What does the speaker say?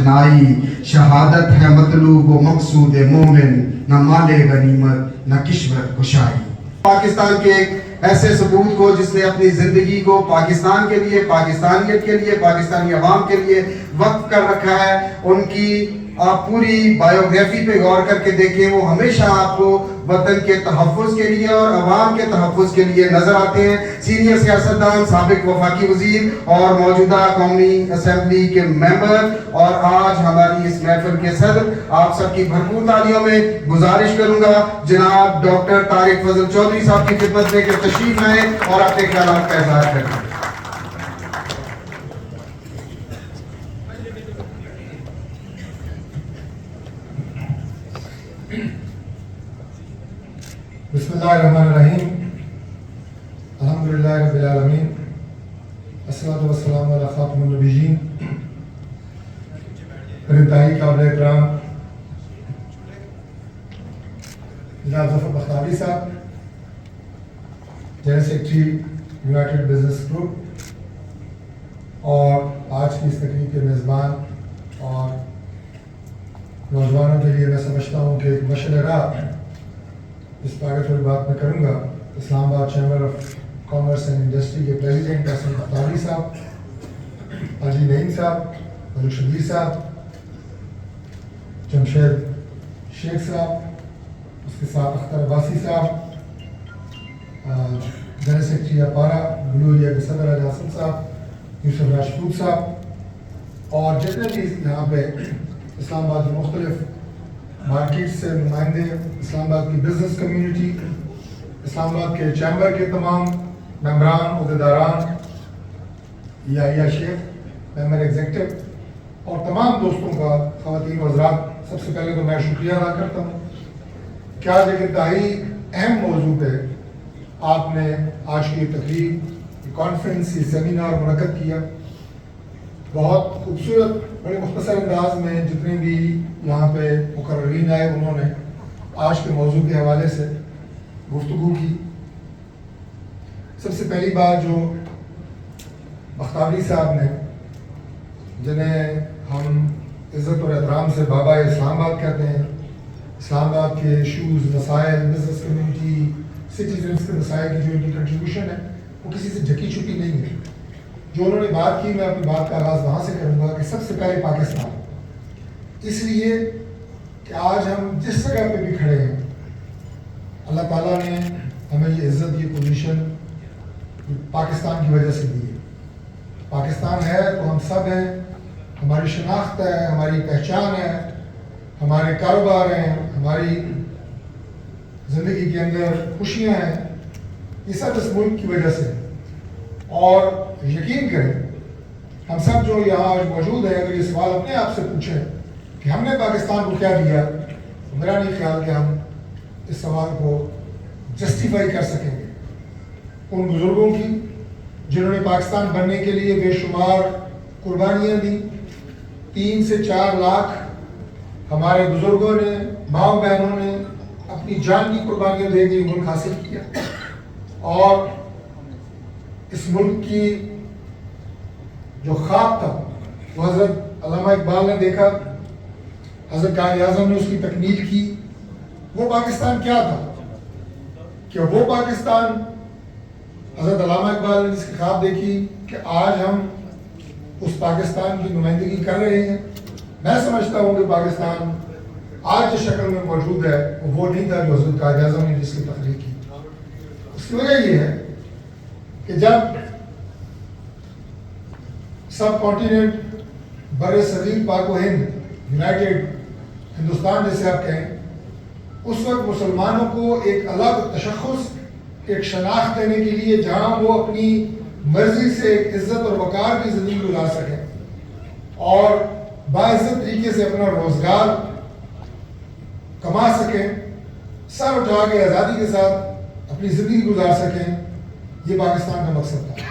آشنائی, شہادت ہے مطلوب و مقصود مومن, نہ مال غنیمت نہ کشور کشائی. پاکستان کے ایک ایسے ثبوت کو جس نے اپنی زندگی کو پاکستان کے لیے, پاکستانیت کے لیے, پاکستانی عوام کے لیے وقف کر رکھا ہے, ان کی آپ پوری بایوگرافی پہ غور کر کے دیکھیں, وہ ہمیشہ آپ کو وطن کے تحفظ کے لیے اور عوام کے تحفظ کے لیے نظر آتے ہیں. سینئر سیاستدان, سابق وفاقی وزیر اور موجودہ قومی اسمبلی کے ممبر, اور آج ہماری اس محفل کے صدر, آپ سب کی بھرپور تالیوں میں گزارش کروں گا جناب ڈاکٹر طارق فضل چودھری صاحب کی خدمت میں کہ تشریف لائیں اور اپنے خیالات کا اظہار کریں. بسم اللہ الرحمن الرحیم. الحمدللہ رب العالمین, الصلاۃ والسلام علی خاتم النبیین. انتہائی قابل احترام جناب ظفر بختیاری صاحب, general secretary United business group, اور آج کی اس تقریب کے میزبان اور نوجوانوں کے لیے میں سمجھتا ہوں کہ ایک مشعل راہ اس پر آگے تھوڑی بات میں کروں گا. اسلام آباد chamber of commerce and industry کے پریزیڈنٹ حسن بختیاری صاحب, حاجی نعیم صاحب, ملک شبیر صاحب, جمشید شیخ صاحب, اس کے ساتھ اختر عباسی صاحب, جنرل سیکرٹری اپارا بلو ایریا کے صدر حاجی حسن صاحب, یوسف راجپوت صاحب, اور جتنے بھی یہاں پہ اسلام آباد کے مختلف مارکیٹ سے نمائندے, اسلام آباد کی بزنس کمیونٹی, اسلام آباد کے چیمبر کے تمام ممبران, عہدیداران, یا شیخ ممبر ایگزیکٹو, اور تمام دوستوں کا, خواتین و حضرات, سب سے پہلے تو میں شکریہ ادا کرتا ہوں کہ آج ایک انتہائی اہم موضوع پہ آپ نے آج کی تقریب, کانفرنس, سیمینار منعقد کیا. بہت خوبصورت, بڑے مختصر انداز میں جتنے بھی یہاں پہ مقررین آئے انہوں نے آج کے موضوع کے حوالے سے گفتگو کی. سب سے پہلی بات جو بختیاری صاحب نے, جنہیں ہم عزت اور احترام سے بابا اسلام آباد کہتے ہیں, اسلام آباد کے ایشوز, مسائل, بزنس کمیونٹی, سٹیزنس کے مسائل کی جو ان کی کنٹریبیوشن ہے وہ کسی سے جھکی چھپی نہیں ہے. جو انہوں نے بات کی, میں اپنی بات کا آغاز وہاں سے کروں گا کہ سب سے پہلے پاکستان, اس لیے کہ آج ہم جس جگہ پہ بھی کھڑے ہیں, اللہ تعالیٰ نے ہمیں یہ عزت, یہ پوزیشن پاکستان کی وجہ سے دی ہے. پاکستان ہے تو ہم سب ہیں, ہماری شناخت ہے, ہماری پہچان ہے, ہمارے کاروبار ہیں, ہماری زندگی کے اندر خوشیاں ہیں, یہ سب اس ملک کی وجہ سے. اور یقین کریں, ہم سب جو یہاں آج موجود ہیں, اگر یہ سوال اپنے آپ سے پوچھیں کہ ہم نے پاکستان کو کیا دیا, تو میرا نہیں خیال کہ ہم اس سوال کو جسٹیفائی کر سکیں گے. ان بزرگوں کی جنہوں نے پاکستان بننے کے لیے بے شمار قربانیاں دی, 3 سے 4 لاکھ ہمارے بزرگوں نے, ماں بہنوں نے اپنی جان کی قربانیاں دے کے ملک حاصل کیا. اور اس ملک کی جو خواب تھا وہ حضرت علامہ اقبال نے دیکھا, حضرت قائد اعظم نے اس کی تکمیل کی. وہ پاکستان کیا تھا کہ وہ پاکستان حضرت علامہ اقبال نے جس کی خواب دیکھی کہ آج ہم اس پاکستان کی نمائندگی کر رہے ہیں. میں سمجھتا ہوں کہ پاکستان آج جس شکل میں موجود ہے وہ نہیں تھا جو حضرت قائد اعظم نے جس کی تخلیق کی. اس کی وجہ یہ ہے کہ جب سب کانٹیننٹ, بر صغیر پاک و ہند, یونائٹڈ ہندوستان جیسے آپ کہیں, اس وقت مسلمانوں کو ایک الگ تشخص, ایک شناخت دینے کے لیے جہاں وہ اپنی مرضی سے ایک عزت اور وقار کی زندگی گزار سکیں اور باعزت طریقے سے اپنا روزگار کما سکیں, سر اٹھا کے آزادی کے ساتھ اپنی زندگی گزار سکیں, یہ پاکستان کا مقصد تھا.